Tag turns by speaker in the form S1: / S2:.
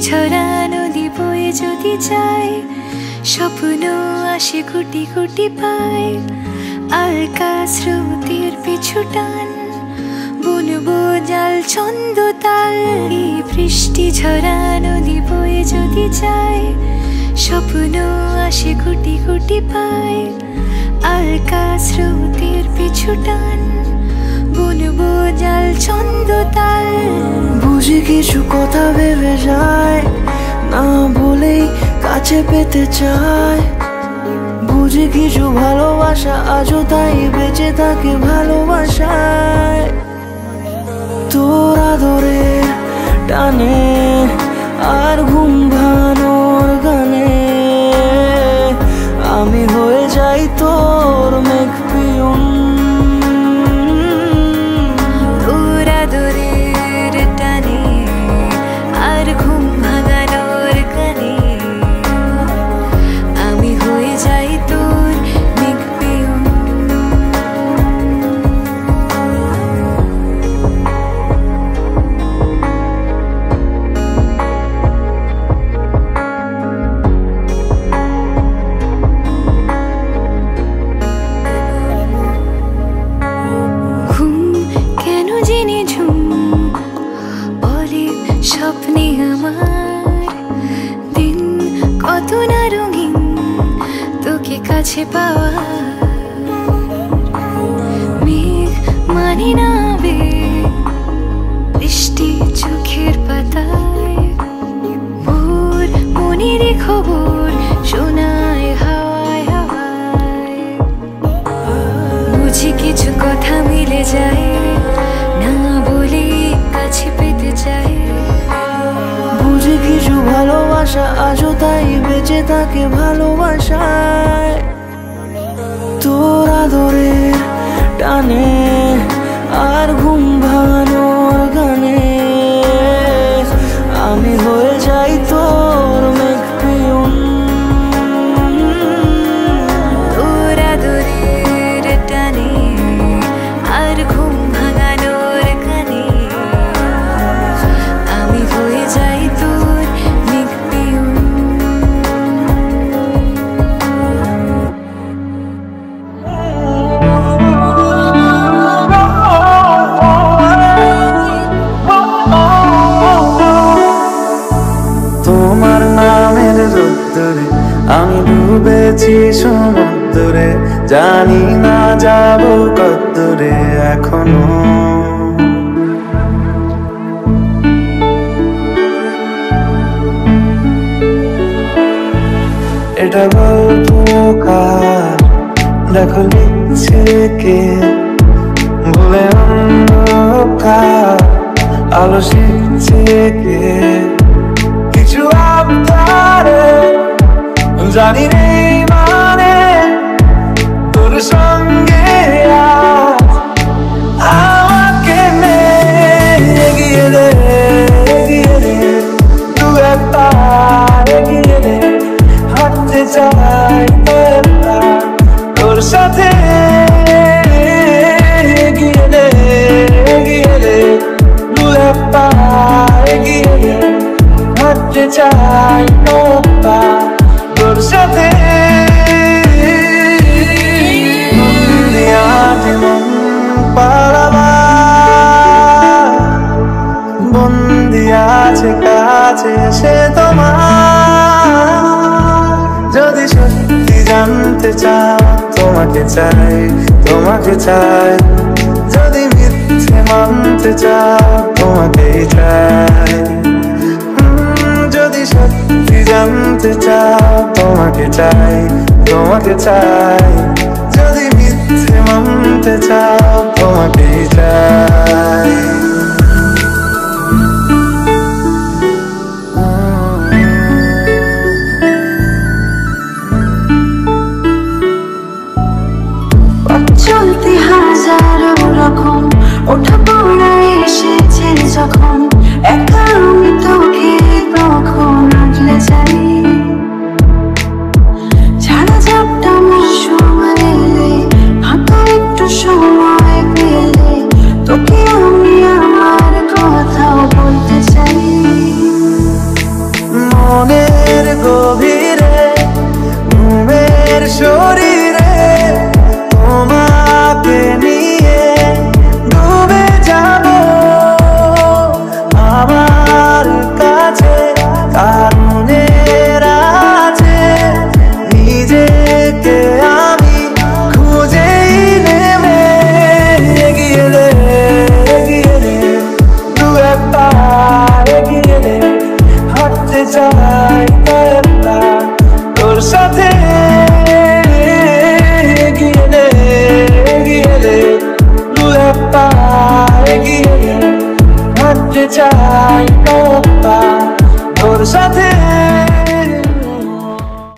S1: ঝরা নদী বয়ে যদি যায়, স্বপ্ন আসে কোটি কোটি পায়। আলকা স্রোতের পিছু টান, বুনবো জাল ছন্দ তাল। এই বৃষ্টি ঝরা নদী বয়ে যদি যায়, স্বপ্ন আসে কোটি কোটি পায়। আলকা স্রোতের পিছু টান, বুনবো জাল ছন্দ তাল।
S2: বুঝি কিছু কথা ভেবে যায়, না বলেই কাছে পেতে চায়। বুঝি কিছু ভালোবাসা আজও তাই বেঁচে থাকে ভালোবাসায়। তোর আদরে টানে আর ঘুম ভাঙানোর গানে, আমি হয়ে যাই তোর মেঘ পিয়ন।
S1: তোর আদরের টানে আর ঘুম ভাঙানোর গানে, আমি হয়ে যাই তোর মেঘ পিয়ন। স্বপ্নে আমার দিন কত না রঙিন, তোকে কাছে পাওয়া। মেঘ মানে না আবেগ, বৃষ্টি চোখের পাতায়। ভোর মনের খবর শোনায় হাওয়ায় হাওয়ায়। বুঝি কিছু কথা মিলে যায়, না বলে কাছে পেতে চাই।
S2: বুঝি কিছু ভালোবাসা আজও তাই বেঁচে থাকে ভালোবাসায়। তোর আদরের টানে আর ঘুম ভাঙানোর গানে, আমি হয়ে যাই তোর মেঘ পিয়ন।
S1: তোর আদরের টানে আর ঘুম ভাঙানোর গানে, আমি হয়ে যাই তোর মেঘ পিয়ন।
S2: তোমার নামের রোদ্দুরে আমি ডুবেছি সমুদ্রে, জানি না যাব কতদূরে এখনো। এটা গল্প কার, দেখো লিখছে কে, বলে অন্ধকার আলো শিখছে কে। কিছু আবদারে জানি নেই মানে, তোর সঙ্গে আমাকে নে এগিয়ে দে, এগিয়ে দে, দু একটা এগিয়ে দে। হাঁটতে চাই তোর সাথে, এগিয়ে দে, এগিয়ে দে, দু একটা এগিয়ে দে। হাঁটতে চাই তোর সাথে। মন পালাবা বন্দি আছে কাছে এসে তোমার। যদি সত্যি জানতে চাও তোমাকে চাই, তোমাকে চাই। যদি মিথ্যে মানতে চাও তোমাকেই চাই। যদি সত্যি জানতে চাও তোমাকে চাই, তোমাকে চাই। যদি মিথ্যে মানতে চাও তোমাকেই চাই।
S1: চলতে হাজারো রকম ওঠা পড়া এসেছে যখন, একা আমি তোকে তখন আগলে যাই। ছাড়া ঝাপটা সময় এলে, হাঁটা একটু সময় পেলে, তোকে আমি আমার কথাও বলতে চাই।
S2: শরীরে তোমাকে নিয়ে ডুবে যাব আমার কাছে কারণের আছে নিজেকে আমি খুঁজেই নেবে এগিয়ে রে দু এক পা এগিয়ে রে হাঁটতে চাই কয়েকটা তোর সাথে এগিয়ে রে দু এক পা এগিয়ে রে হাঁটতে চাই কয়েকটা তোর সাথে